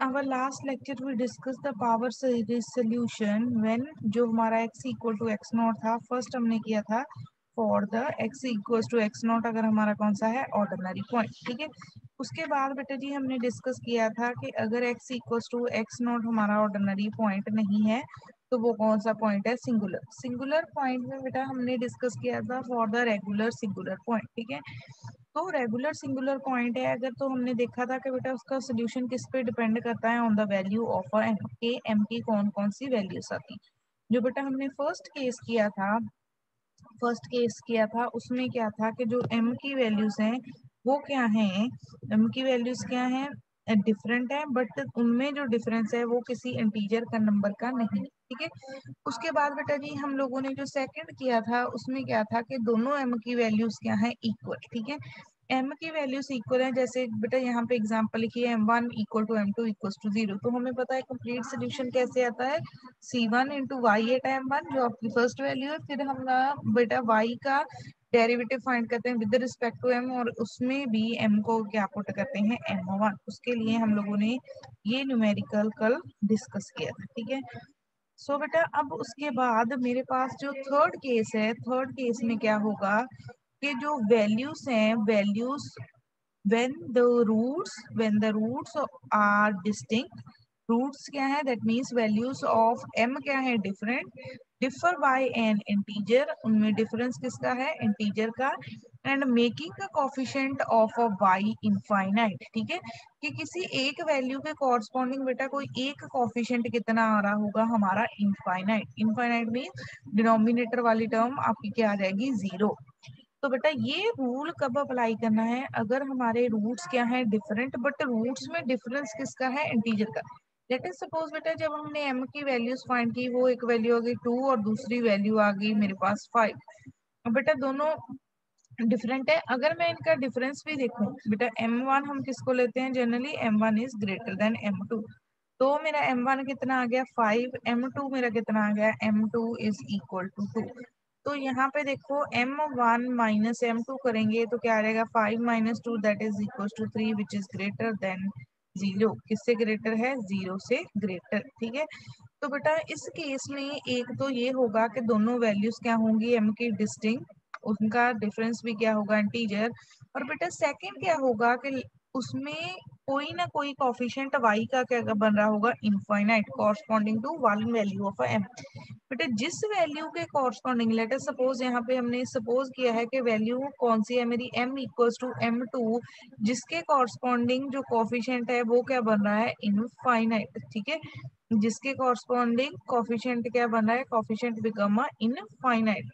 our last lecture we discussed the power series solution when जो हमारा x equal to x naught था, first हमने किया था for the x equal to x naught अगर हमारा कौन सा है ऑर्डिनरी पॉइंट, ठीक है। उसके बाद बेटा जी हमने डिस्कस किया था कि अगर x equal to x naught ordinary ऑर्डिनरी पॉइंट नहीं है तो वो कौन सा पॉइंट है, सिंगुलर। सिंगुलर पॉइंट में बेटा हमने डिस्कस किया था for the regular singular point, ठीक है। तो रेगुलर सिंगुलर पॉइंट है अगर, तो हमने देखा था कि बेटा उसका सोल्यूशन किस पे डिपेंड करता है, on the value of m के। एम की कौन कौन सी वैल्यूज आती, जो बेटा हमने फर्स्ट केस किया था उसमें क्या था कि जो एम की वैल्यूज हैं वो क्या हैं, एम की वैल्यूज क्या हैं, डिफरेंट है, बट उनमें जो डिफरेंस है वो किसी इंटीजर का नंबर का नहीं, ठीक है। उसके बाद बेटा जी हम लोगों ने जो सेकंड किया था उसमें क्या था कि दोनों एम की वैल्यूज क्या है, इक्वल, ठीक है। एम की वैल्यूज इक्वल है, जैसे बेटा यहाँ पे एग्जांपल लिखिए m1 equal to m2 equal to 0, तो हमें पता है कंप्लीट सोल्यूशन कैसे आता है, c1 into Y eight m1 जो आपकी फर्स्ट वैल्यू है, फिर हम बेटा y का डेरिवेटिव फाइंड करते हैं विद रिस्पेक्ट टू m, और उसमें भी m को क्या पुट करते हैं, m1। उसके लिए हम लोगों ने ये न्यूमेरिकल कल डिस्कस किया था, ठीक है। सो बेटा अब उसके बाद मेरे पास जो थर्ड केस है, थर्ड केस में क्या होगा कि जो वैल्यूज हैं, values when the roots are distinct, roots क्या है, that means values of m क्या है, different, differ by an integer, उनमें डिफरेंस किसका है, इंटीजर का, and making a coefficient of a y infinite, ठीक है। कि किसी एक वैल्यू के कॉरस्पॉन्डिंग बेटा कोई एक कोफिशिएंट कितना आ रहा होगा हमारा, इनफाइनाइट। इनफाइनाइट मीन्स डिनोमिनेटर वाली टर्म आपकी क्या आ जाएगी, 0। तो बेटा ये रूल कब अप्लाई करना है, अगर हमारे रूट्स क्या है, डिफरेंट, बट रूट्स में डिफरेंस किसका है, इंटीजर का। लेट अस सपोज बेटा जब हमने m की वैल्यूज फाइंड की, वो एक वैल्यू आ गई 2 और दूसरी वैल्यू आ गई मेरे पास 5। अब बेटा दोनों डिफरेंट है, अगर मैं इनका डिफरेंस भी देखूं बेटा, m1 हम किसको लेते हैं generally, m1 is greater then m2, तो मेरा m1 कितना आ गया 5, m2 मेरा कितना आ गया, m2 इज इक्वल टू 2। तो यहाँ पे देखो m1 माइनस m2 करेंगे तो क्या आ जाएगा, 5 minus 2 that is equal to 3 which is greater than 0। किससे ग्रेटर है, 0 से ग्रेटर, ठीक है। तो बेटा इस केस में एक तो ये होगा कि दोनों वैल्यूज क्या होंगी, m की डिस्टिंक्ट, उनका डिफरेंस भी क्या होगा, इंटीजर। और बेटा सेकंड क्या होगा कि उसमें कोई ना कोई कोफिशिएंट y का क्या बन रहा होगा, infinite, corresponding to one value of m। बेटा जिस वैल्यू के कॉरस्पॉन्डिंग, लेट अस सपोज यहाँ पे हमने सपोज किया है कि वैल्यू कौन सी है मेरी, m इक्वल्स टू m2, जिसके कॉरस्पॉन्डिंग जो कोफिशिएंट है वो क्या बन रहा है, इनफाइनाइट, ठीक है। जिसके कॉरस्पॉन्डिंग कोफिशिएंट क्या बन रहा है, कोफिशिएंट बिकम इनफाइनाइट।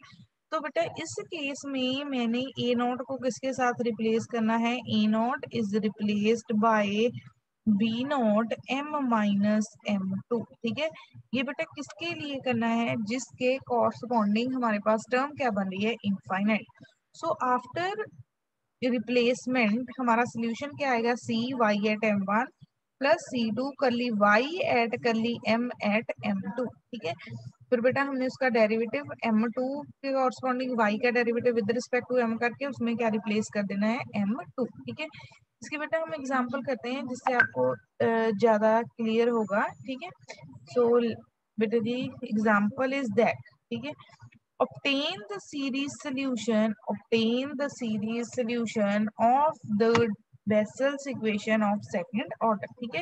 तो बेटा इस केस में मैंने ए नॉट को किसके साथ रिप्लेस करना है, a naught is replaced by b naught m minus m2, ठीक है। ये बेटा किसके लिए करना है, जिसके कॉरस्पॉन्डिंग हमारे पास टर्म क्या बन रही है, इनफाइनाइट। सो आफ्टर रिप्लेसमेंट हमारा सोल्यूशन क्या आएगा, सी Y eight m1 plus c2 करली y एट करली m एट m2, ठीक है। फिर बेटा हमने उसका डेरिवेटिव m2 के कॉरस्पॉन्डिंग y का derivative with respect to m करके उसमें क्या रिप्लेस कर देना है, m2, ठीक है। इसकी बेटा हम एग्जांपल करते हैं जिससे आपको ज्यादा क्लियर होगा, ठीक है। सो बेटा जी एग्जांपल इज दैट, ठीक है, obtain the series solution of the Bessel's equation of second order, ठीक है।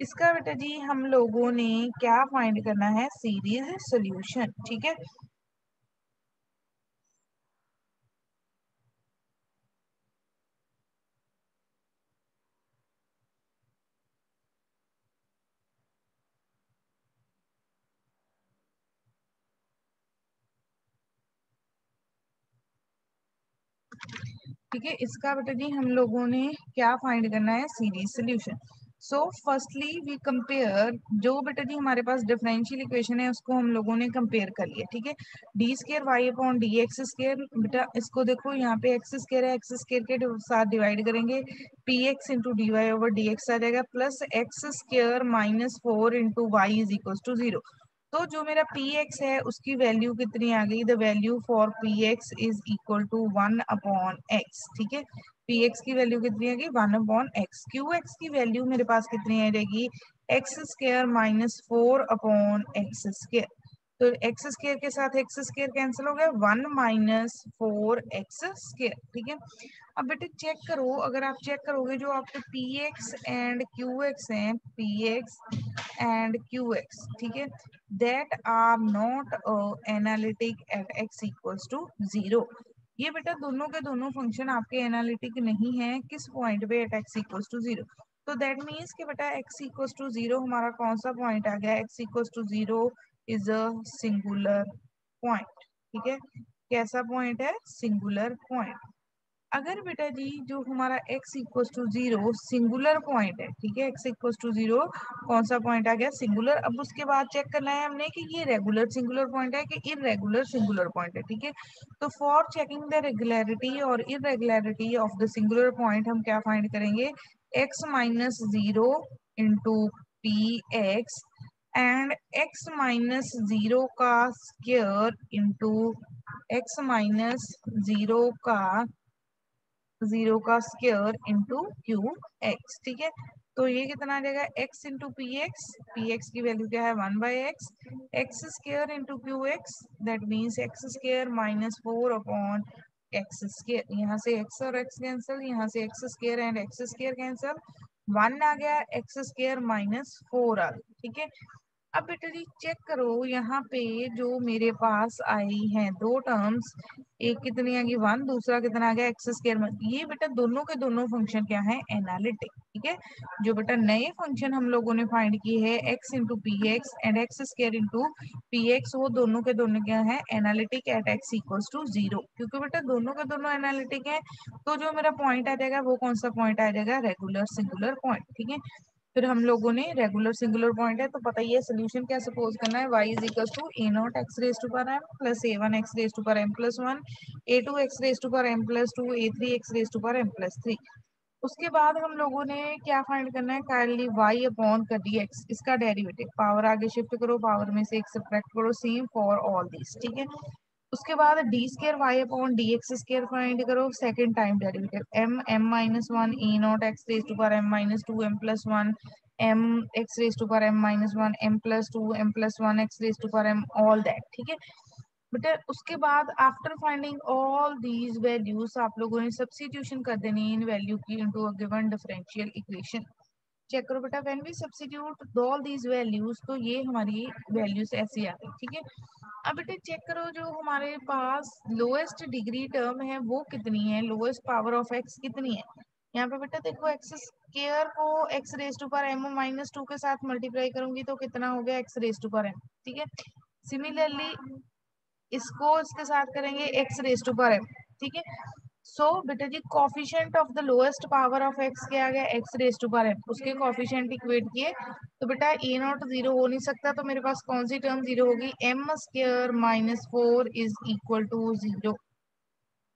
इसका बेटा जी हम लोगों ने क्या फाइंड करना है, सीरीज सॉल्यूशन, ठीक है। ठीक है, इसका बेटा जी हम लोगों ने क्या फाइंड करना है, series solution. So firstly we compare, जो बेटा जी हमारे पास डिफरेंशियल इक्वेशन है उसको हम लोगों ने कंपेयर कर लिया, ठीक है। D square y upon d x square, बेटा इसको देखो यहाँ पे एक्स स्केयर है, एक्स स्केयर के साथ डिवाइड करेंगे, p x into d y over d x आ जाएगा, plus x square minus 4 into y is equal to 0। तो जो मेरा पी एक्स है उसकी वैल्यू कितनी आ गई, the value for p x is equal to 1 upon x, ठीक है। पी एक्स की वैल्यू कितनी आएगी 1/x। क्यू एक्स की वैल्यू मेरे पास कितनी आ जाएगी एक्स स्क्वायर माइनस 4/x²। तो एक्स स्क्वायर के साथ एक्स स्क्वायर कैंसिल हो गया 1 माइनस 4x²। ठीक है। अब बेटे चेक करो, अगर आप चेक करोगे जो आपके p x and q x हैं, p x and q x, ठीक है, that are not analytic at x equals to 0। ये बेटा दोनों के दोनों फंक्शन आपके एनालिटिक नहीं है किस पॉइंट पे एट x इक्वल्स टू 0। तो दैट मीन्स कि बेटा x इक्वल्स टू 0 हमारा कौन सा पॉइंट आ गया, x equals to 0 is a singular point. ठीक है, कैसा पॉइंट है, सिंगुलर पॉइंट। अगर बेटा जी जो हमारा x equals to 0 singular point है, ठीक है, x इक्वल्स टू 0 कौन सा पॉइंट आ गया, सिंगुलर। अब उसके बाद चेक करना है हमने कि ये रेगुलर सिंगुलर पॉइंट है कि इरेगुलर सिंगुलर पॉइंट है। ठीक है, तो फॉर चेकिंग द रेगुलरिटी और irregularity of the singular point हम क्या फाइंड करेंगे, x minus 0 into p x and x minus 0 का स्क्वायर इंटू x माइनस 0 का स्क्वायर इंटू क्यू एक्स। ठीक है, तो ये कितना आ जाएगा x इंटू पी एक्स की वैल्यू क्या है 1/x, x square into q x, that means x square minus 4/x²। यहाँ से x और x कैंसिल, यहाँ से x square and x square cancel, 1 आ गया, x स्क्वायर माइनस 4 आ गया। ठीक है, अब बेटा जी चेक करो यहाँ पे जो मेरे पास आई हैं दो टर्म्स, एक कितनी आ गई 1, दूसरा कितना आ गया x²। ये बेटा दोनों के दोनों फंक्शन क्या है, एनालिटिक। ठीक है, जो बेटा नए फंक्शन हम लोगों ने फाइंड किए हैं x into p x and x² into p x, वो दोनों के दोनों क्या है, analytic at x equals to 0। क्योंकि बेटा दोनों के दोनों एनालिटिक है, तो जो मेरा पॉइंट आ जाएगा वो कौन सा पॉइंट आ जाएगा, रेगुलर सिंगुलर पॉइंट। ठीक है, फिर हम लोगों ने रेगुलर सिंगुलर पॉइंट है तो पता ही है सोल्यूशन क्या सपोज करना है, y is equal to a naught x raise to power m plus a one x raise to power m plus 1, a two x raise to power m plus 2, a three x raise to power m plus 3। उसके बाद हम लोगों ने क्या find करना है, kindly y upon कर दी x, इसका डेरिवेटिव, पावर आगे शिफ्ट करो, पावर में से एक सब्ट्रैक्ट करो, सेम फॉर ऑल दिस। ठीक है, उसके बाद d square y upon d x square find करो, second time derivative, m minus 1 a naught x raise to power m minus 2 m plus 1, m x raise to power m minus 1 m plus 2 m plus 1 x raise to power m, all that. ठीक है बेटा, उसके बाद after finding all these values आप लोगों ने substitution कर देनी है इन वैल्यू की into a given differential equation. Check करो बेटा, when we substitute all these values तो ये हमारी वैल्यूज ऐसी आ गई। ठीक है, अब बेटे चेक करो जो हमारे पास लोएस्ट डिग्री टर्म है वो कितनी है, लोएस्ट पावर ऑफ एक्स कितनी है। यहाँ पे बेटा देखो, एक्स स्क्वायर को x raise to power m minus 2 के साथ मल्टीप्लाई करूंगी तो कितना हो गया, x raise to power m। ठीक है, सिमिलरली इसको इसके साथ करेंगे x raise to power m। ठीक है, सो बेटा जी coefficient of the lowest power of x क्या आ गया, x raise to power m, उसके कोफिशिएंट इक्वेट किए तो बेटा ए नॉट 0 हो नहीं सकता, तो मेरे पास कौन सी टर्म 0 होगी, m square minus 4 is equal to 0।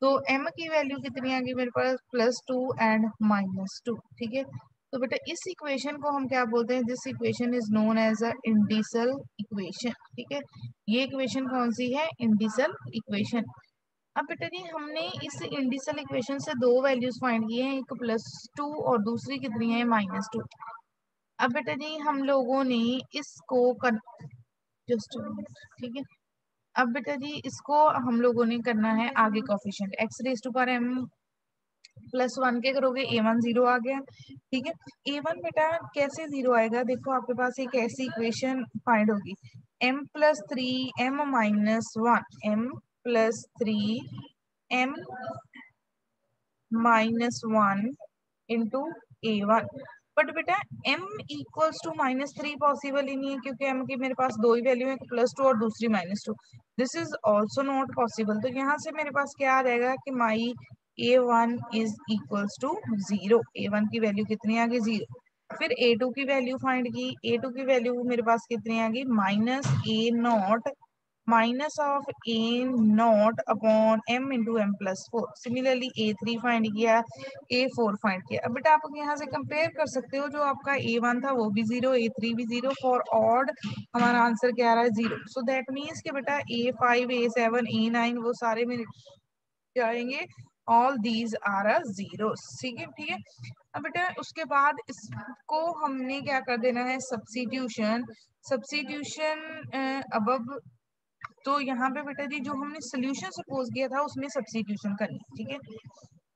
तो m की वैल्यू कितनी आ गई मेरे पास, +2 एंड -2। ठीक है, तो बेटा इस इक्वेशन को हम क्या बोलते हैं, this equation is known as a indicial equation. ठीक है, ये इक्वेशन कौन सी है, इंडिसल इक्वेशन। अब बेटा जी हमने इस इंडिसल इक्वेशन से दो वैल्यूज फाइंड किए हैं, एक +2 और दूसरी कितनी है, -2। अब बेटा जी हम लोगों ने इसको जस्ट, ठीक है, अब बेटा जी इसको हम लोगों ने करना है आगे coefficient, x raise to power m plus 1 के करोगे a1 0 आ गया। ठीक है, a1 बेटा कैसे 0 आएगा, देखो आपके पास एक ऐसी इक्वेशन फाइंड होगी, m plus 3 m minus 1, m plus 3 m minus 1 into a1। But बेटा m इक्वल्स टू -3 पॉसिबल ही नहीं है, क्योंकि m की मेरे पास दो ही वैल्यू है, +2 और दूसरी -2। This is also not possible. तो यहाँ से मेरे पास क्या आ जाएगा कि माई a1 is equals to 0, a1 की वैल्यू कितनी आ गई, 0। फिर a2 की वैल्यू फाइंड की, a2 की वैल्यू मेरे पास कितनी आ गई, -a0 minus of a naught upon m into m plus 4। Similarly a3 find किया, a4 फाइंड किया। अब बेटा आप यहाँ से कंपेयर कर सकते हो, जो आपका a1 था वो भी 0, a3 भी 0, फॉर ऑड हमारा आंसर क्या आ रहा है, 0। सो दैट मीन्स कि बेटा a5 a7 a9 वो सारे में जाएंगे all these are a zero. ठीक है, ठीक है। अब बेटा उसके बाद इसको हमने क्या कर देना है, सब्स्टिट्यूशन। सब्स्टिट्यूशन अब तो यहाँ पे बेटा जी जो हमने सोल्यूशन सपोज किया था उसमें सब्स्टिट्यूशन करनी, ठीक है।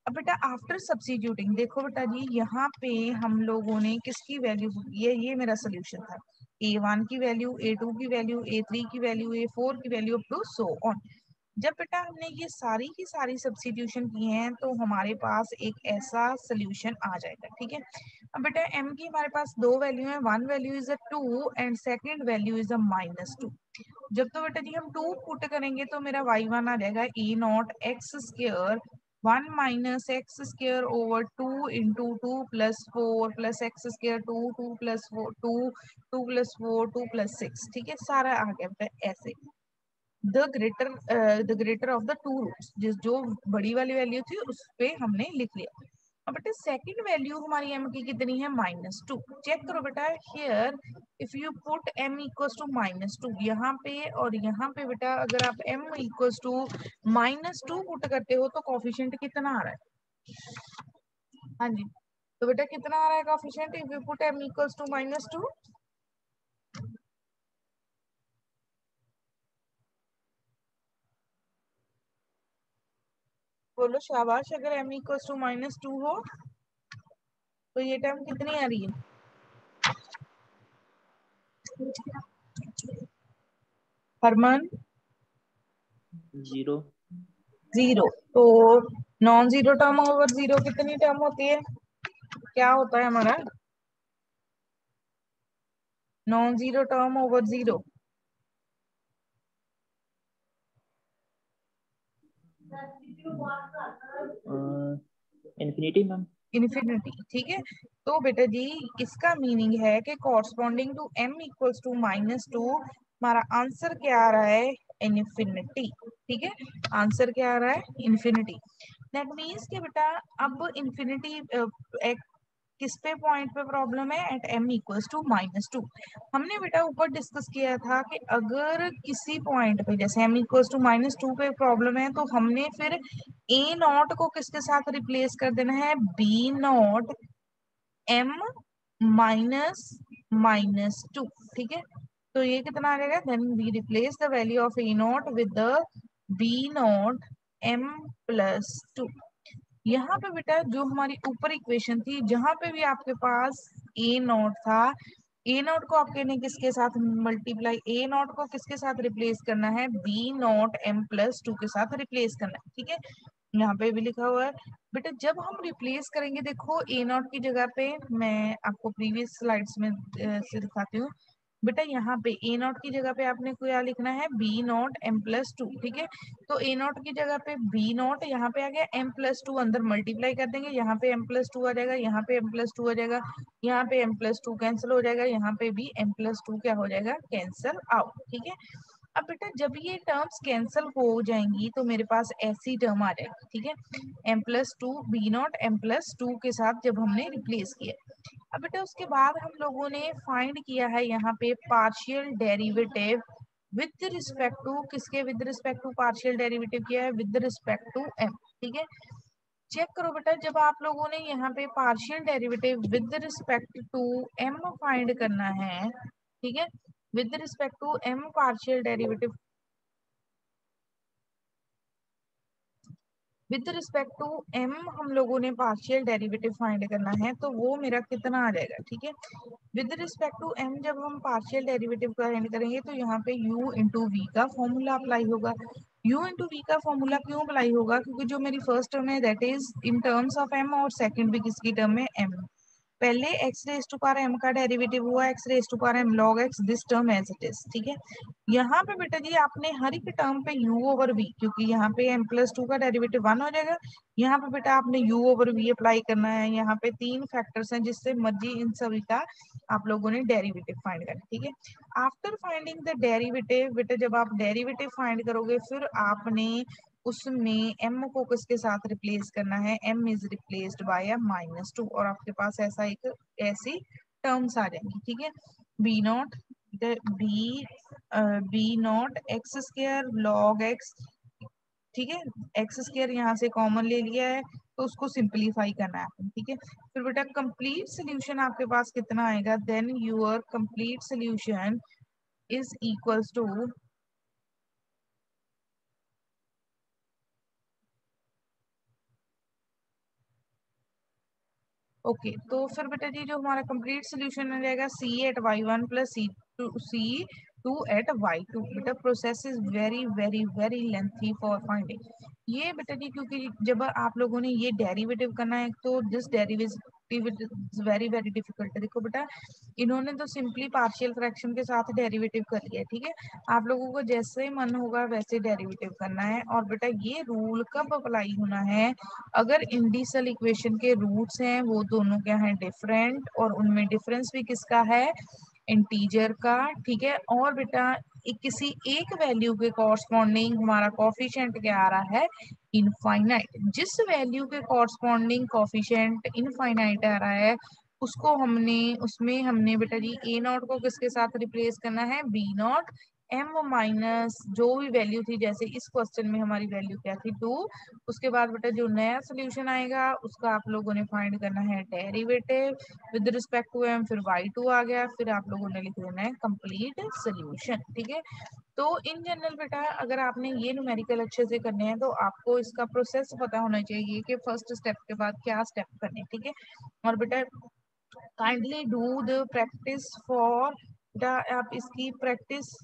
अब बेटा आफ्टर सब्स्टिट्यूटिंग देखो बेटा जी यहाँ पे हम लोगों ने किसकी वैल्यू की है, ये मेरा सोल्यूशन था, a1 की वैल्यू, a2 की वैल्यू, a3 की वैल्यू, a4 की value up to so on. जब बेटा हमने ये सारी की सारी सब्स्टिट्यूशन की हैं तो हमारे पास एक ऐसा सोल्यूशन आ जाएगा, ठीक है। अब बेटा m की हमारे पास दो वैल्यू है, one value is a 2 and second value is a -2। जब तो बेटा जी हम 2 पुट करेंगे तो मेरा y1 आ जाएगा e naught x square 1 minus x square over 2 into 2 plus 4 plus x square 2 2 plus 4 2 2 plus 4 2 plus 6, ठीक है। सारा आ गया बेटा ऐसे the greater of the two roots, जिस जो बड़ी वाली वैल्यू थी उस पे हमने लिख लिया। अब बेटा सेकंड वैल्यू हमारी m की कितनी है, -2। चेक करो बेटा here if you put m equals to -2 यहाँ पे और यहाँ पे बेटा अगर आप m इक्वल्स टू -2 पुट करते हो तो कोफिशिएंट कितना आ रहा है, हाँ जी। तो बेटा कितना आ रहा है coefficient if you put m equals to -2, बोलो शाबाश। अगर m इक्वल्स टू -2 हो तो ये टर्म कितनी आ रही है, हरमन? 0। जीरो। तो non zero term over zero कितनी टर्म होती है, क्या होता है हमारा non zero term over zero? Infinity ma'am. Infinity, ठीक है। तो बेटा जी इसका मीनिंग है कि corresponding to m equals to -2 हमारा आंसर क्या आ रहा है, इन्फिनिटी, ठीक है। आंसर क्या आ रहा है, इन्फिनिटी। दैट मीन्स कि बेटा अब इन्फिनिटी किस पे पॉइंट पे प्रॉब्लम है, एट m इक्वल्स टू -2। हमने बेटा ऊपर डिस्कस किया था कि अगर किसी पॉइंट पे जैसे m इक्वल्स टू -2 पे प्रॉब्लम है तो हमने फिर a नॉट को किसके साथ रिप्लेस कर देना है, b नॉट m -2, ठीक है। तो ये कितना आ जाएगा, then we replace the value of a naught with the b naught m +2। यहाँ पे बेटा जो हमारी ऊपर इक्वेशन थी जहां पे भी आपके पास ए नॉट था, ए नॉट को आपके ने किसके साथ मल्टीप्लाई, ए नॉट को किसके साथ रिप्लेस करना है, बी नॉट m+2 के साथ रिप्लेस करना है, ठीक है। यहाँ पे भी लिखा हुआ है बेटा जब हम रिप्लेस करेंगे, देखो ए नॉट की जगह पे मैं आपको प्रीवियस स्लाइड्स में से दिखाती हूँ बेटा, यहाँ पे ए नॉट की जगह पे आपने क्या लिखना है, बी नॉट m+2, ठीक है। तो ए नॉट की जगह पे बी नॉट यहाँ पे आ गया, m+2 अंदर मल्टीप्लाई कर देंगे, यहाँ पे m+2 आ जाएगा, यहाँ पे m+2 आ जाएगा, यहाँ पे m+2 कैंसिल हो जाएगा, यहाँ पे भी m+2 क्या हो जाएगा, कैंसिल आउट, ठीक है। अब बेटा जब ये टर्म्स कैंसिल हो जाएंगी तो मेरे पास ऐसी टर्म आ जाएगी, ठीक है। m+2 बी नॉट m+2 के साथ जब हमने रिप्लेस किया। अब बेटा उसके बाद हम लोगों ने फाइंड किया है यहाँ पे partial derivative with respect to किसके, with respect to partial derivative किया है विद रिस्पेक्ट टू m, ठीक है। चेक करो बेटा जब आप लोगों ने यहाँ पे partial derivative with respect to m find करना है, ठीक है, with respect to m partial derivative with respect to m हम लोगों ने पार्शियल डेरिवेटिव फाइंड करना है, तो वो मेरा कितना आ जाएगा, ठीक है। विद रिस्पेक्ट टू m जब हम पार्शियल डेरिवेटिव फाइंड करेंगे तो यहाँ पे u इंटू वी का फॉर्मूला अप्लाई होगा। u इंटू वी का फॉर्मूला क्यों अप्लाई होगा, क्योंकि जो मेरी फर्स्ट टर्म है that is in terms of m और सेकंड भी किसकी टर्म है m। पहले x raise to power m का डेरिवेटिव हुआ x raise to power m log x, this term as it is, ठीक है। यहाँ पे बेटा जी आपने हर एक टर्म पे u ओवर v, क्योंकि यहाँ पे m+2 का डेरिवेटिव 1 हो जाएगा, यहाँ पे बेटा आपने u ओवर v अप्लाई करना है। यहाँ पे 3 फैक्टर्स हैं जिससे मर्जी इन सभी का आप लोगों ने डेरिवेटिव फाइंड करना, ठीक है। आफ्टर फाइंडिंग द डेरिवेटिव बेटा जब आप डेरिवेटिव फाइंड करोगे फिर आपने उसमें m को किसके साथ रिप्लेस करना है, m इज रिप्लेस्ड बाय -2 और आपके पास ऐसा एक ऐसी टर्म्स आ जाएंगी, ठीक है। B not b not x square log x ठीक है, एक्स स्क्वायर यहाँ से कॉमन ले लिया है तो उसको सिंप्लीफाई करना है आपको, ठीक है। फिर बेटा कंप्लीट सोल्यूशन आपके पास कितना आएगा, then your complete solution is equals to, okay तो फिर बेटा जी जो हमारा कंप्लीट सोल्यूशन आ जाएगा c at y one plus c two at y two. बेटा process is very very very lengthy for finding ये बेटा जी, क्योंकि जब आप लोगों ने ये डेरिवेटिव करना है तो this derivative is very very difficult है। देखो बेटा इन्होंने तो सिंपली पार्शियल फ्रैक्शन के साथ डेरिवेटिव कर लिया है, ठीक है। आप लोगों को जैसे मन होगा वैसे डेरिवेटिव करना है। और बेटा ये रूल कब अप्लाई होना है, अगर इंडिसल इक्वेशन के रूट्स हैं वो दोनों क्या है डिफरेंट, और उनमें डिफरेंस भी किसका है, इंटीजर का, ठीक है। और बेटा किसी एक वैल्यू के कॉरस्पॉन्डिंग हमारा कोफिशिएंट क्या आ रहा है, इनफाइनाइट। जिस वैल्यू के कॉरस्पॉन्डिंग कोफिशिएंट इनफाइनाइट आ रहा है उसको हमने बेटा जी ए नॉट को किसके साथ रिप्लेस करना है, बी नॉट एम माइनस जो भी वैल्यू थी, जैसे इस क्वेश्चन में हमारी वैल्यू क्या थी 2। उसके बाद बेटा जो नया सोल्यूशन आएगा उसका आप लोगों ने फाइंड करना है derivative with respect to m, फिर y2 आ गया, फिर आप लोगों ने लिख देना है कंप्लीट सोल्यूशन, ठीक है। तो इन जनरल बेटा अगर आपने ये न्यूमेरिकल अच्छे से करने हैं तो आपको इसका प्रोसेस पता होना चाहिए कि फर्स्ट स्टेप के बाद क्या स्टेप करने, ठीक है। और बेटा kindly do the practice for, बेटा आप इसकी प्रैक्टिस,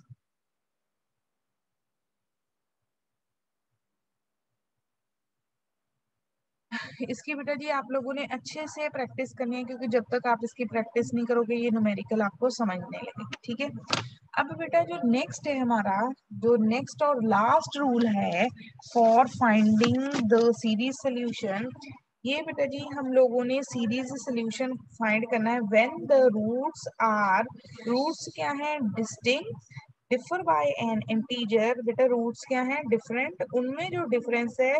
इसकी बेटा जी आप लोगों ने अच्छे से प्रैक्टिस करनी है, क्योंकि जब तक आप इसकी प्रैक्टिस नहीं करोगे ये न्यूमेरिकल आपको समझ नहीं लगेगी, ठीक है। अब बेटा जो नेक्स्ट है हमारा, जो नेक्स्ट और लास्ट रूल है for finding the series solution, ये बेटा जी हम लोगों ने सीरीज सोल्यूशन फाइंड करना है when the roots are, roots क्या है distinct, differ by an integer. बेटा रूट्स क्या है डिफरेंट, उनमें जो डिफरेंस है,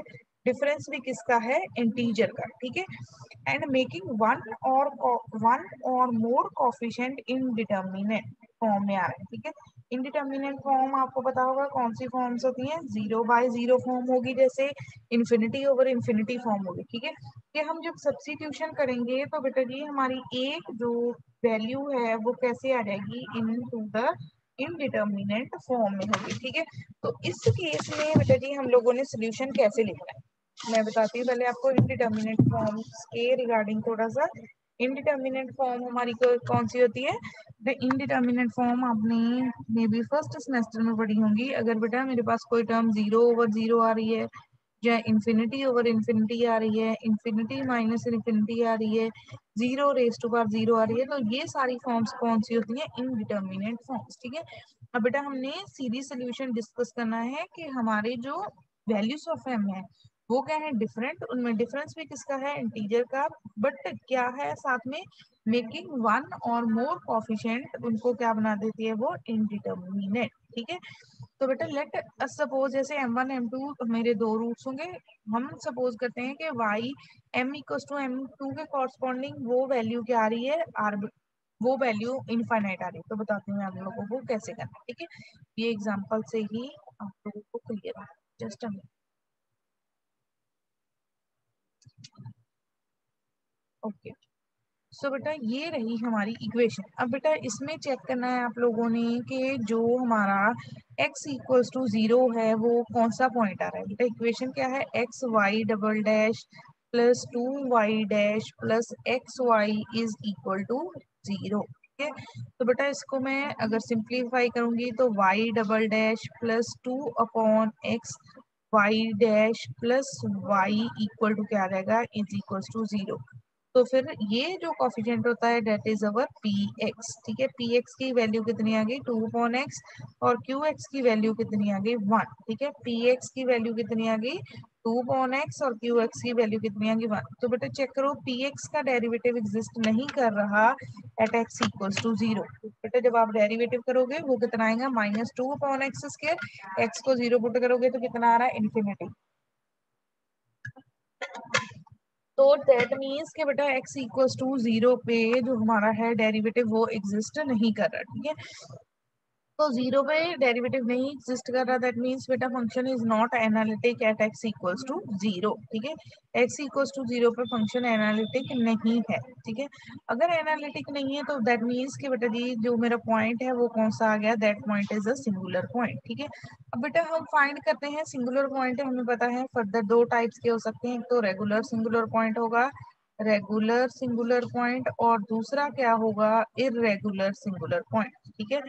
डिफरेंस भी किसका है, इंटीजर का, ठीक है। एंड मेकिंग वन और मोर कोफिशिएंट इनडिटर्मिनेट फॉर्म में आ रहा है, ठीक है। इनडिटर्मिनेट फॉर्म आपको पता होगा कौन सी फॉर्म्स होती हैं, 0/0 फॉर्म होगी, जैसे इन्फिनिटी ओवर इन्फिनिटी फॉर्म होगी, ठीक है। कि हम जब सब्स्टिट्यूशन करेंगे तो बेटा जी हमारी एक जो वैल्यू है वो कैसे आ जाएगी, इन टू द इनडिटर्मिनेट फॉर्म में होगी, ठीक है। तो इस केस में बेटा जी हम लोगों ने सोल्यूशन कैसे लिखना है, मैं बताती हूँ पहले आपको इनडिटर्मिनेट फॉर्म्स के रिगार्डिंग थोड़ा सा। इनडिटर्मिनेट फॉर्म हमारी कौन सी होती है, द इनडिटर्मिनेट फॉर्म आपने मे बी फर्स्ट सेमेस्टर में पढ़ी होंगी। अगर बेटा मेरे पास कोई टर्म 0/0 आ रही है, या इन्फिनिटी ओवर इन्फिनिटी आ रही है, इन्फिनिटी माइनस इन्फिनिटी आ रही है, 0 रेज़ टू पावर 0 आ रही है, तो ये सारी फॉर्म्स कौन सी होती हैं, इनडिटर्मिनेट फॉर्म्स, ठीक है। अब बेटा हमने सीरीज सोल्यूशन डिस्कस करना है कि हमारे जो वैल्यूज ऑफ एम है वो क्या है डिफरेंट, उनमें डिफरेंस भी किसका है, इंटीजर का, बट क्या है साथ में मेकिंग वन और मोर कोफिशिएंट, उनको क्या बना देती है वो इनडिटर्मिनेट, ठीक है। तो बेटा लेट सपोज जैसे m1 m2 मेरे दो रूट्स होंगे, हम सपोज करते हैं कि y m equals to m2 के कॉरस्पॉन्डिंग वो वैल्यू क्या आ रही है, आर, वो वैल्यू इनफाइनाइट आ रही है। तो बताती हूँ मैं आप लोगों को कैसे करना है, ठीक है। ये एग्जांपल से ही आप लोगों को क्लियर है, जस्ट अ मिनट, ओके। सो बेटा ये रही हमारी इक्वेशन। अब बेटा इसमें चेक करना है आप लोगों ने कि जो हमारा x इक्वल्स टू 0 है वो कौन सा पॉइंट आ रहा है। बेटा इक्वेशन क्या है, x y double dash plus 2y dash plus x y is equal to 0, ठीक है। तो बेटा इसको मैं अगर सिंप्लीफाई करूंगी तो y double dash plus 2/x y dash plus y equal to क्या आ जाएगा, इज इक्वल्स टू 0। तो फिर ये जो कॉफिशिएंट होता है that is our p x, ठीक है। पी एक्स की वैल्यू कितनी आ गई 2/x, और क्यू एक्स की वैल्यू कितनी आ गई 1, ठीक है। पी एक्स की वैल्यू कितनी आ गई 2/x और क्यू एक्स की वैल्यू कितनी आ गई 1। तो बेटा चेक करो पी एक्स का डेरिवेटिव एग्जिस्ट नहीं कर रहा एट एक्स इक्वल्स टू 0। बेटा जब आप डेरिवेटिव करोगे वो कितना आएगा, -2/x², एक्स को 0 पुट करोगे तो कितना आ रहा है, इन्फिनिटी। तो दैट मीन्स कि बेटा x इक्वल्स टू 0 पे जो हमारा है डेरिवेटिव वो एग्जिस्ट नहीं कर रहा, ठीक है। तो जीरो पे डेरिवेटिव नहीं एग्जिस्ट कर रहा, दैट मीन्स बेटा function is not analytic at x equals to zero. ठीक है, एक्स इक्वल्स टू जीरो पे फंक्शन एनालिटिक नहीं है। ठीक है, अगर एनालिटिक नहीं है तो दैट मीन्स कि बेटा जी जो मेरा पॉइंट है वो कौन सा आ गया, that point is a singular point. ठीक है, अब बेटा हम फाइंड करते हैं सिंगुलर पॉइंट, हमें पता है फर्दर दो टाइप्स के हो सकते हैं, एक तो रेगुलर सिंगुलर पॉइंट होगा, रेगुलर सिंगुलर पॉइंट, और दूसरा क्या होगा, इर्रेगुलर सिंगुलर पॉइंट। ठीक है,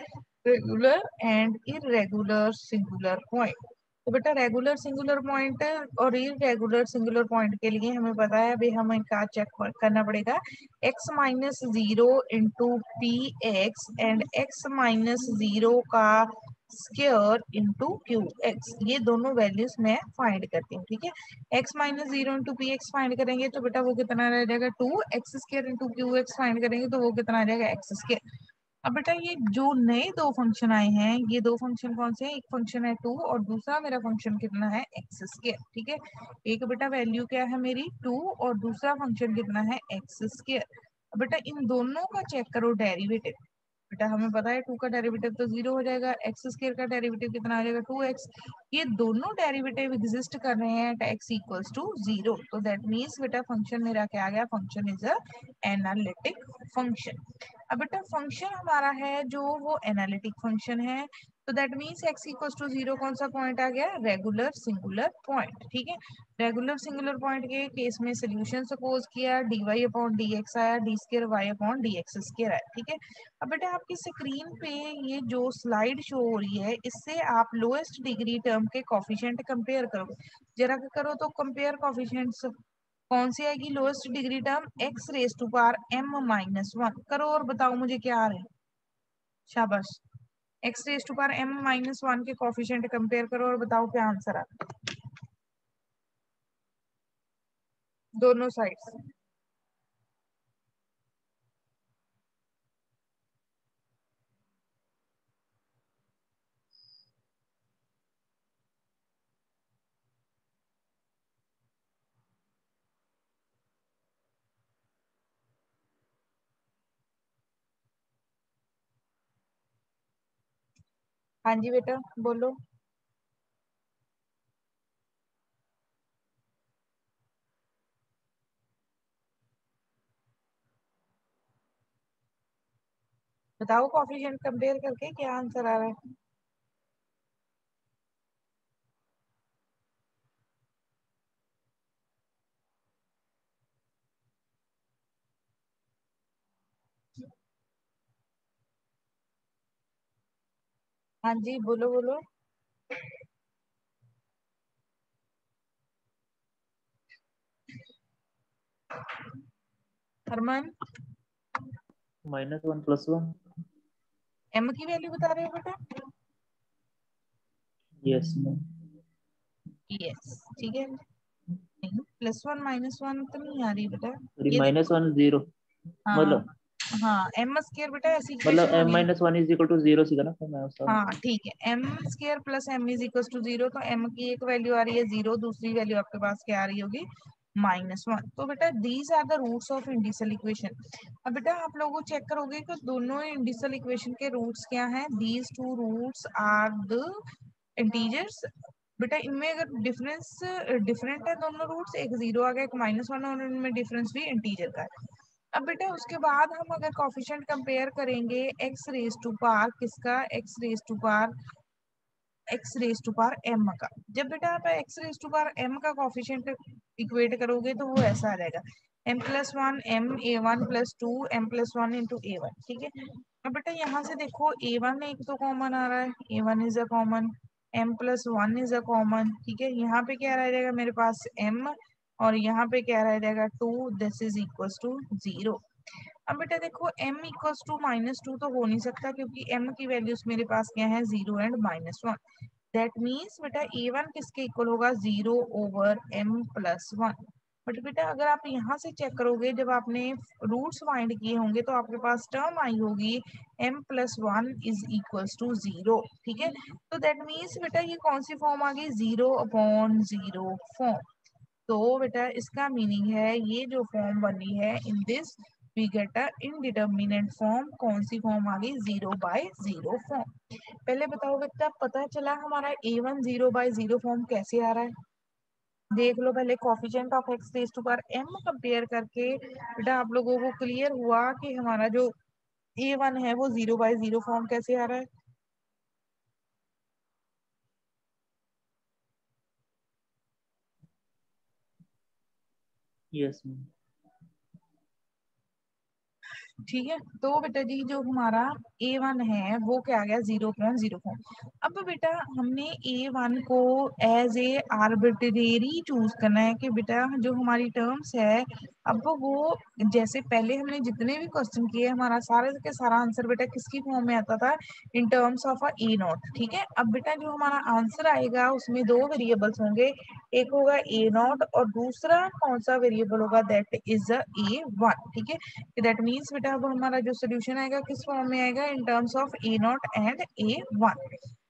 regular and irregular singular point. तो बेटा रेगुलर सिंगुलर पॉइंट और इरेगुलर सिंगुलर पॉइंट के लिए हमें पता है अभी हमें क्या चेक करना पड़ेगा, x minus zero into p x and x minus zero का स्क्वायर इंटू क्यू एक्स, ये दोनों वैल्यूज मैं फाइंड करती हूँ। ठीक है, x minus zero into p x find करेंगे तो बेटा वो कितना रह जाएगा, two x square into q x find करेंगे तो वो कितना आ जाएगा, एक्स स्क्वायर। अब बेटा ये जो नए दो फंक्शन आए हैं, ये दो फंक्शन कौन से हैं, एक फंक्शन है टू और दूसरा मेरा फंक्शन कितना है, एक्स स्क्वायर। ठीक है, एक बेटा वैल्यू क्या है मेरी टू और दूसरा फंक्शन कितना है, एक्स स्क्वायर। अब बेटा इन दोनों का चेक करो डेरिवेटिव, बेटा हमें पता है टू का डेरिवेटिव तो जीरो हो जाएगा, एक्स स्क्वायर का डेरिवेटिव कितना आ जाएगा, टू एक्स। ये दोनों डेरिवेटिव एग्जिस्ट कर रहे हैं at x equals to zero, तो दैट मीन्स बेटा फंक्शन मेरा क्या आ गया, function is a analytic function. अब बेटा फंक्शन हमारा है जो वो एनालिटिक फंक्शन है, तो that means x equals to zero कौन सा पॉइंट आ गया, रेगुलर सिंगुलर पॉइंट। ठीक है, रेगुलर सिंगुलर पॉइंट के केस में सोल्यूशन सपोज किया, d y upon d x आया, d square y upon d x square आया। ठीक है, अब बेटा आपकी स्क्रीन पे ये जो स्लाइड शो हो रही है इससे आप लोएस्ट डिग्री टर्म के कॉफिशिएंट कंपेयर करो, जरा करो तो कंपेयर कॉफिशिएंट्स, कौन सी आएगी lowest degree term, x raise to power m minus one, करो और बताओ मुझे क्या आ रहा है, शाबाश, x raise to power m minus one के कॉफिशिएंट कंपेयर करो और बताओ क्या आंसर आता है दोनों साइड्स। हाँ जी बेटा बोलो, बताओ कॉफिशिएंट कंपेयर करके क्या आंसर आ रहा है। हाँ जी बोलो बोलो, Harman, minus one plus one. m की वैल्यू बता रहे हो बेटा, यस मैम। यस ठीक है, नहीं प्लस वन माइनस वन तो नहीं आ रही बेटा, सॉरी, ये माइनस देखो, वन जीरो। हाँ मतलब हाँ एम स्क्वायर बेटा ऐसी मतलब इक्वेशन एम होगी, minus one is equal to zero सीखा ना तो मैं उसका। हाँ ठीक है, m square plus m is equal to zero, तो एम की एक वैल्यू आ रही है जीरो, दूसरी वैल्यू आपके पास क्या आ रही होगी, माइनस वन। तो बेटा these are the roots of indicial equation. अब बेटा आप लोगों चेक करोगे कि दोनों इंडिसल इक्वेशन के रूट्स क्या हैं, these two roots are the integers. बेटा इनमें अगर डिफरेंस डिफरेंट है दोनों रूट्स, एक जीरो आ गया एक माइनस वन, और इनमें डिफरेंस भी इंटीजर का है। अब बेटा उसके बाद हम अगर कॉफिशिएंट कंपेयर करेंगे एक्स रेस टू पावर किसका, x raise to power m का, जब बेटा आप x raise to power m का कॉफिशिएंट इक्वेट करोगे तो वो ऐसा आ जाएगा, m plus one m a one plus two m plus one into a one. ठीक है, अब बेटा यहाँ से देखो ए वन एक तो कॉमन आ रहा है, a one is a common, m plus one is a common. ठीक है, यहाँ पे क्या रह जाएगा मेरे पास एम, और यहाँ पे क्या रह जाएगा two, this is equal to zero. अब बेटा देखो m equals to minus two तो हो नहीं सकता, क्योंकि m की वैल्यूज मेरे पास क्या है, zero and minus one, that means बेटा a1 किसके इक्वल होगा, zero over m plus one. But बेटा अगर आप यहाँ से चेक करोगे, जब आपने रूट्स फाइंड किए होंगे तो आपके पास टर्म आई होगी m plus one is equals to zero. ठीक है, तो दैट मीन्स बेटा ये कौन सी फॉर्म आ गई, जीरो अपॉन जीरो फॉर्म। तो बेटा इसका मीनिंग है ये जो फॉर्म बनी है in this we get a indeterminate form. कौन सी फॉर्म आ गई? 0/0 फॉर्म। पहले बताओ बेटा, पता चला हमारा A1 0/0 फॉर्म कैसे आ रहा है? देख लो पहले coefficient of x raise to power m compare करके बेटा आप लोगों को क्लियर हुआ कि हमारा जो A1 है वो 0/0 फॉर्म कैसे आ रहा है। Yes ma'am. ठीक है, तो बेटा जी जो हमारा A1 है वो क्या आ गया? 0/0 फॉर्म। अब बेटा हमने A1 को एज ए आर्बिट्रेरी चूज करना है कि बेटा जो हमारी टर्म्स है, अब वो जैसे पहले हमने जितने भी क्वेश्चन किए हमारा सारे के सारा आंसर बेटा किसकी फॉर्म में आता था? इन टर्म्स ऑफ अ A0। ठीक है, अब बेटा जो हमारा आंसर आएगा उसमें दो वेरिएबल्स होंगे, एक होगा A0 और दूसरा कौन सा वेरिएबल होगा? That is A1। ठीक है, दैट मीन्स बेटा अब हमारा जो सोल्यूशन आएगा किस फॉर्म में आएगा? In terms of A0 and A1।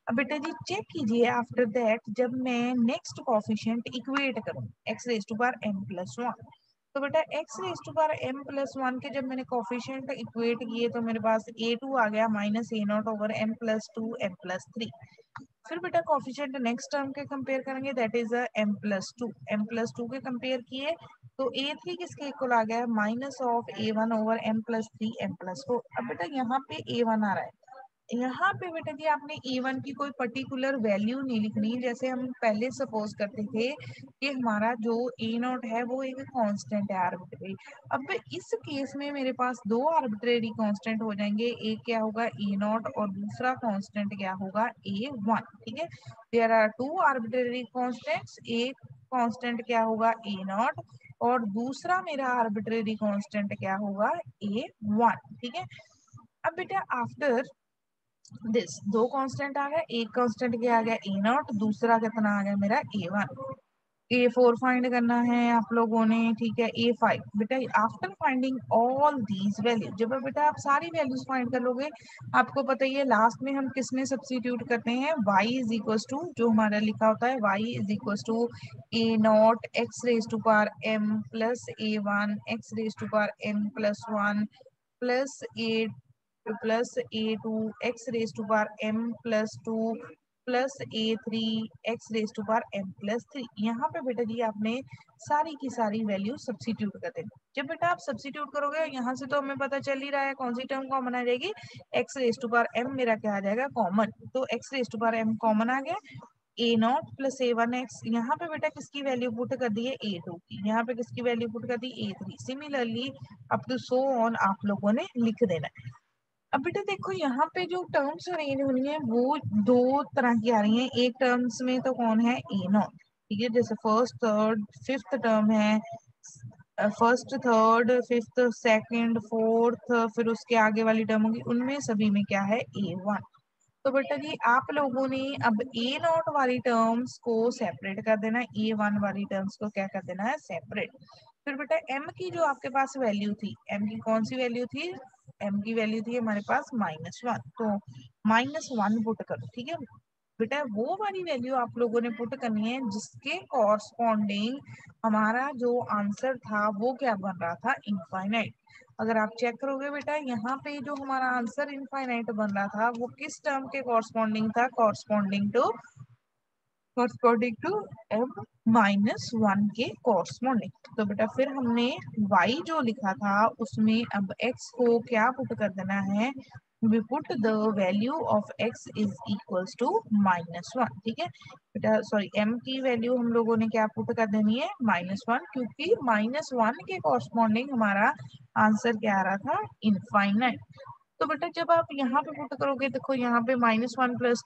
अब बेटा जी चेक कीजिए आफ्टर दैट जब मैं नेक्स्ट कोफिशिएंट इक्वेट करूं x raise to power m plus 1, तो बेटा x raise to power m plus 1 के जब मैंने कोफिशिएंट इक्वेट किए तो मेरे पास A2 आ गया minus A0 over m plus 2 m plus 3। फिर बेटा कोफिशिएंट नेक्स्ट टर्म के कंपेयर करेंगे, that is m plus 2। m plus 2 के कंपेयर किए तो A3 किसके इक्वल आ गया? Minus of A1 over m plus 3 m plus 4। अब बेटा यहाँ पे A1 आ रहा है, यहाँ पे बेटा जी आपने A1 की कोई पर्टिकुलर वैल्यू नहीं लिखनी, जैसे हम पहले सपोज करते थे कि हमारा जो A0 है वो एक कांस्टेंट है आर्बिट्रेरी। अब इस केस में मेरे पास दो आर्बिट्रेरी कांस्टेंट हो जाएंगे, एक क्या होगा? A0 और दूसरा कांस्टेंट क्या होगा? A1। ठीक है, there are two arbitrary constants, एक कांस्टेंट क्या होगा? A0 और दूसरा मेरा आर्बिट्रेरी कांस्टेंट क्या होगा? A1। ठीक है, अब बेटा आफ्टर दिस दो कांस्टेंट आ गए, एक कांस्टेंट क्या आ गया? A0, दूसरा कितना आ गया मेरा? A1। A4 फाइंड करना है आप लोगों ने। ठीक है, A5 बेटा after finding all these value, जब बेटा आप सारी वैल्यूज फाइंड कर लोगे आपको पता ही है लास्ट में हम किस में सब्स्टिट्यूट करते हैं? y इज इक्वल टू जो हमारा लिखा होता है y is equal to A0 x raise to power m plus A1 x raise to power m plus 1 plus A2 x raise to power m plus 2 plus A3 x raise to power m plus 3। यहाँ पे बेटा जी आपने सारी की सारी value substitute कर देना। जब बेटा आप सब्स्टिट्यूट करोगे यहाँ से तो हमें पता चल ही रहा है कौन सी टर्म कॉमन आ जाएगी? x raise to power m मेरा क्या आ जाएगा? कॉमन। तो x raise to power m common आ गया। A0 प्लस A1x, यहाँ पे बेटा किसकी वैल्यू पुट कर दी है? A2 की। यहाँ पे किसकी वैल्यू पुट कर दी? A3। Similarly up to so on आप लोगों ने लिख देना है। अब बेटा देखो यहाँ पे जो टर्म्स अरेंज होनी है वो दो तरह की आ रही हैं। एक टर्म्स में तो कौन है? A0। ठीक है, जैसे फर्स्ट थर्ड फिफ्थ टर्म है, first third fifth second fourth, फिर उसके आगे वाली टर्म होगी, उनमें सभी में क्या है? A1। तो बेटा जी आप लोगों ने अब A0 वाली टर्म्स को सेपरेट कर देना है, A1 वाली टर्म्स को क्या कर देना है? सेपरेट। फिर बेटा m की जो आपके पास वैल्यू थी, m की कौन सी वैल्यू थी? m की वैल्यू थी हमारे पास -1, तो -1 पुट करो। ठीक है बेटा, वो वाली वैल्यू आप लोगों ने पुट करनी है जिसके कॉरस्पॉन्डिंग हमारा जो आंसर था वो क्या बन रहा था? इनफाइनाइट। अगर आप चेक करोगे बेटा यहाँ पे जो हमारा आंसर इनफाइनाइट बन रहा था वो किस टर्म के कॉरस्पॉन्डिंग था? कॉरस्पॉन्डिंग टू m-1 के कॉरस्पॉन्डिंग। तो बेटा फिर हमने y जो लिखा था उसमें अब x को क्या पुट कर देना है? we put the value of x is equals to -1। ठीक है बेटा, सॉरी m की वैल्यू हम लोगों ने क्या पुट कर देनी है? -1, क्योंकि -1 के कॉरस्पॉन्डिंग हमारा आंसर क्या आ रहा था? इनफाइनाइट। तो बेटा जब आप यहाँ पे पुट करोगे देखो यहाँ पे -1 प्लस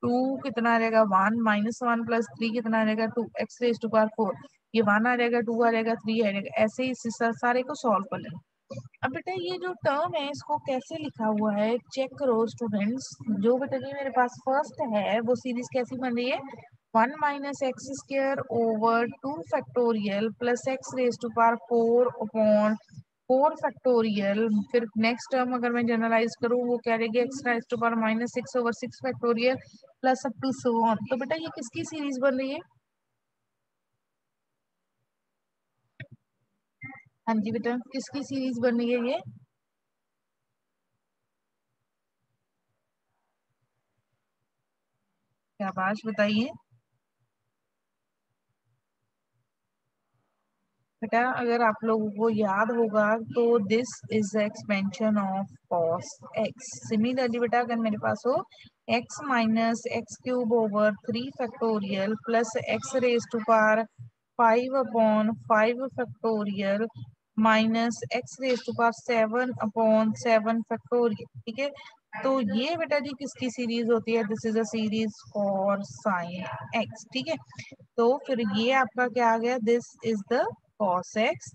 2 कितना आ जाएगा? 1, -1 प्लस 3 कितना आ जाएगा? 2, x रेज टू पावर 4, ये 1 आ जाएगा, 2 आ जाएगा, 3 आ जाएगा, ऐसे ही इस सारे को सॉल्व कर लेना। अब बेटा ये जो टर्म है इसको कैसे लिखा हुआ है चेक करो स्टूडेंट्स। जो बेटा जी मेरे पास फर्स्ट है वो सीरीज कैसी बन रही है? 1 minus x square over 2 factorial plus x raise to power 4 upon 4 factorial. फिर नेक्स्ट टर्म अगर मैं जनरलाइज करूँ वो क्या रहेगी? X raise to power -6 over 6 factorial plus up to so on. तो बेटा ये किसकी सीरीज बन रही है? हाँ जी बेटा, किसकी सीरीज बन रही है ये? शाबाश, बताइए बेटा। अगर आप लोगों को याद होगा तो this is the expansion of cos x. Similarly बेटा, अगर मेरे पास हो x minus x cube over 3 factorial plus x raise to power 5/5 factorial minus x raise to power 7/7 factorial, ठीक है। तो ये बेटा जी किसकी सीरीज होती है? This is a series for sine x, ठीक है। तो फिर ये आपका क्या आ गया? This is the cos x,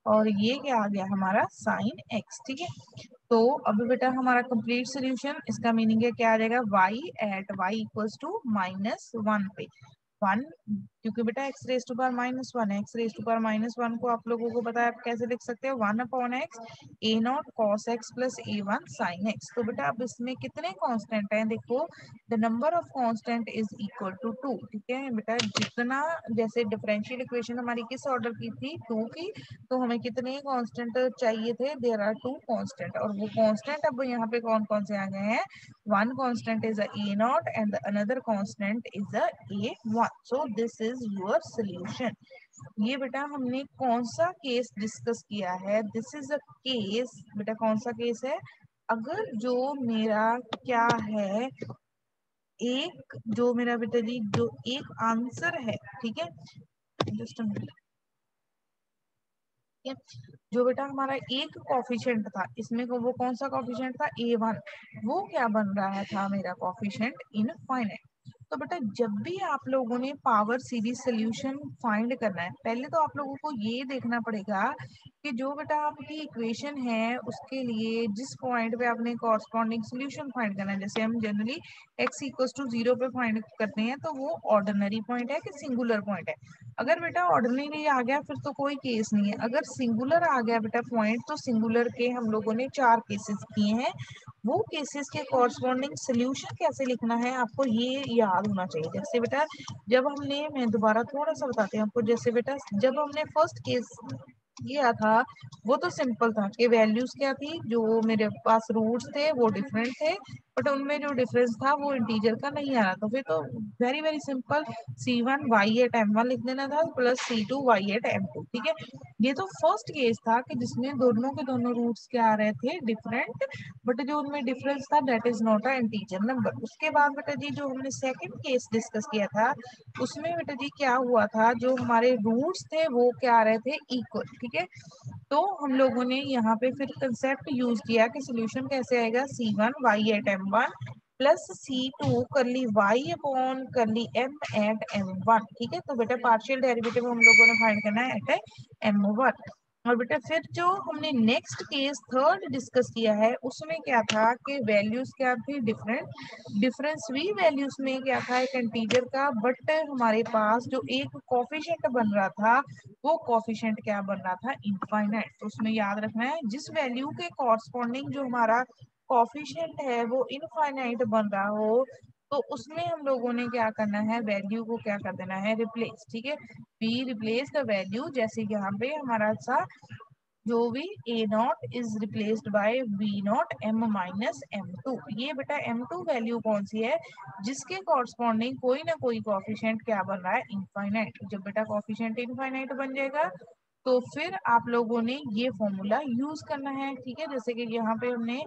और ये क्या आ गया हमारा sin x, ठीक है। तो अब बेटा हमारा कंप्लीट सोल्यूशन, इसका मीनिंग है क्या आ जाएगा? y at y equals to -1 पे 1, क्योंकि बेटा एक्स रेज टू पावर -1 है। एक्स रेज टू पावर -1 को आप लोगों को पता है आप कैसे लिख सकते हो? 1/x a not cos x plus a1 sin x। तो बेटा अब इसमें कितने कांस्टेंट हैं? देखो, the number of constant is equal to 2, ठीक है बेटा। जितना, जैसे डिफरेंशियल इक्वेशन हमारी किस ऑर्डर की थी? 2 की। तो हमें कितने कांस्टेंट चाहिए थे? देयर आर 2 कांस्टेंट, और वो कांस्टेंट अब यहाँ पे कौन कौन से आ गए हैं? one constant is a naught and the another constant is a a1, so this is your solution। ये बेटा हमने कौन सा केस डिस्कस किया है? दिस इज अ केस बेटा, कौन सा केस है? अगर जो मेरा क्या है, एक जो मेरा बेटा जी जो एक आंसर है, ठीक है, जस्ट ठीक है, जो बेटा हमारा एक कॉफिशिएंट था इसमें को, वो कौन सा कॉफिशिएंट था? a1। वो क्या बन रहा था मेरा कॉफिशिएंट? इनफाइनाइट। तो बेटा जब भी आप लोगों ने पावर सीरीज सोल्यूशन फाइंड करना है, पहले तो आप लोगों को ये देखना पड़ेगा कि जो बेटा आपकी इक्वेशन है उसके लिए जिस पॉइंट पे आपने कॉरस्पॉन्डिंग सोल्यूशन फाइंड करना है, जैसे हम जनरली x इक्वल्स टू 0 पे फाइंड करते हैं, तो वो ऑर्डिनरी पॉइंट है कि सिंगुलर पॉइंट है? अगर बेटा ऑर्डिनरी आ गया फिर तो कोई केस नहीं है। अगर सिंगुलर आ गया बेटा पॉइंट, तो सिंगुलर के हम लोगों ने 4 केसेस किए हैं। वो केसेस के कॉरस्पॉन्डिंग सोल्यूशन कैसे लिखना है आपको ये याद होना चाहिए। जैसे बेटा जब हमने, मैं दोबारा थोड़ा सा बताती हूँ आपको, जैसे बेटा जब हमने फर्स्ट केस किया था वो तो सिंपल था कि वैल्यूज क्या थी, जो मेरे पास रूट्स थे वो डिफरेंट थे, बट उनमें जो डिफरेंस था वो इंटीजर का नहीं आ रहा था। फिर तो very very simple, c1 y at m1 लिख देना था plus c2 y eight m2, ठीक है। ये तो फर्स्ट केस था कि जिसमें दोनों के दोनों रूट्स क्या आ रहे थे? डिफरेंट, बट जो उनमें डिफरेंस था that is not a integer number. उसके बाद बेटा जी जो हमने सेकंड केस डिस्कस किया था उसमें बेटा जी क्या हुआ था, जो हमारे रूट्स थे वो क्या आ रहे थे? इक्वल, ठीक है। तो हम लोगों ने यहाँ पे फिर कंसेप्ट यूज किया कि सोल्यूशन कैसे आएगा? c1 y at m1 plus c2 करली y अपॉन करली m एट m1, ठीक है। तो बेटा पार्शियल डेरिवेटिव हम लोगों ने फाइंड करना है एट m1। और बेटा फिर जो हमने नेक्स्ट केस थर्ड डिस्कस किया है उसमें क्या था कि वैल्यूज क्या थी? डिफरेंट। डिफरेंस भी वैल्यूज में क्या था? एक इंटीजर का, बट हमारे पास जो एक कोफिशिएंट बन रहा था वो कोफिशिएंट क्या बन रहा था? इनफाइनाइट। तो उसमें याद रखना है जिस वैल्यू के कॉरस्पॉन्डिंग जो हमारा कोफिशिएंट है वो इनफाइनाइट बन रहा हो, तो उसमें हम लोगों ने क्या करना है? वैल्यू को क्या कर देना है? रिप्लेस, ठीक है। वी रिप्लेस द वैल्यू, जैसे यहाँ पे हमारा सा जो भी a not is replaced bye v not m minus m2। ये बेटा m2 वैल्यू कौन सी है? जिसके कॉरस्पॉन्डिंग कोई ना कोई कोफिशिएंट क्या बन रहा है? इनफाइनाइट। जब बेटा कोफिशिएंट इनफाइनाइट बन जाएगा तो फिर आप लोगों ने ये फॉर्मूला यूज करना है, ठीक है। जैसे कि यहाँ पे हमने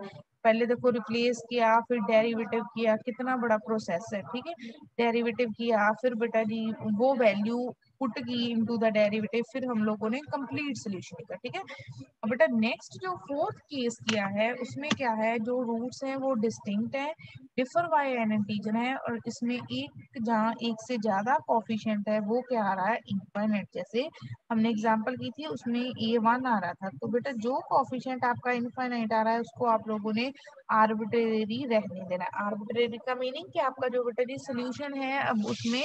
पहले देखो रिप्लेस किया, फिर डेरिवेटिव किया, कितना बड़ा प्रोसेस है, ठीक है। डेरिवेटिव किया, फिर बेटा जी वो वैल्यू पुट की इनटू द डेरिवेटिव, फिर हम लोगों ने कंप्लीट सोल्यूशन लिखा, ठीक है। अब बेटा नेक्स्ट जो फोर्थ केस किया है उसमें क्या है? जो रूट्स हैं वो डिस्टिंक्ट है, डिफर बाय एन इंटीजर है, और इसमें एक जहाँ एक से ज्यादा कोफिशिएंट है वो क्या आ रहा है? इनफाइनाइट। जैसे हमने एग्जांपल की थी उसमें a1 आ रहा था, तो बेटा जो कोफिशिएंट आपका इनफाइनाइट आ रहा है उसको आप लोगों ने आर्बिट्रेरी रहने देना है। आर्बिट्रेरी का मीनिंग कि आपका जो बेटा जी सोल्यूशन है अब उसमें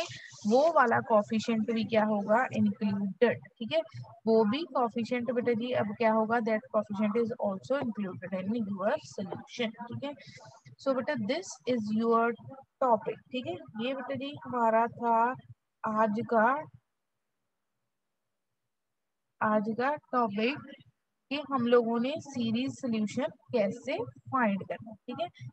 वो वाला कोफिशिएंट भी क्या होगा? इंक्लूडेड, ठीक है। वो भी कोफिशिएंट बेटा जी अब क्या होगा? That coefficient is also included in your solution, ठीक है। सो बेटा दिस इज योर टॉपिक, ठीक है। ये बेटा जी हमारा था आज का टॉपिक। कि हम लोगों ने सीरीज सोल्यूशन कैसे फाइंड करना है, ठीक है।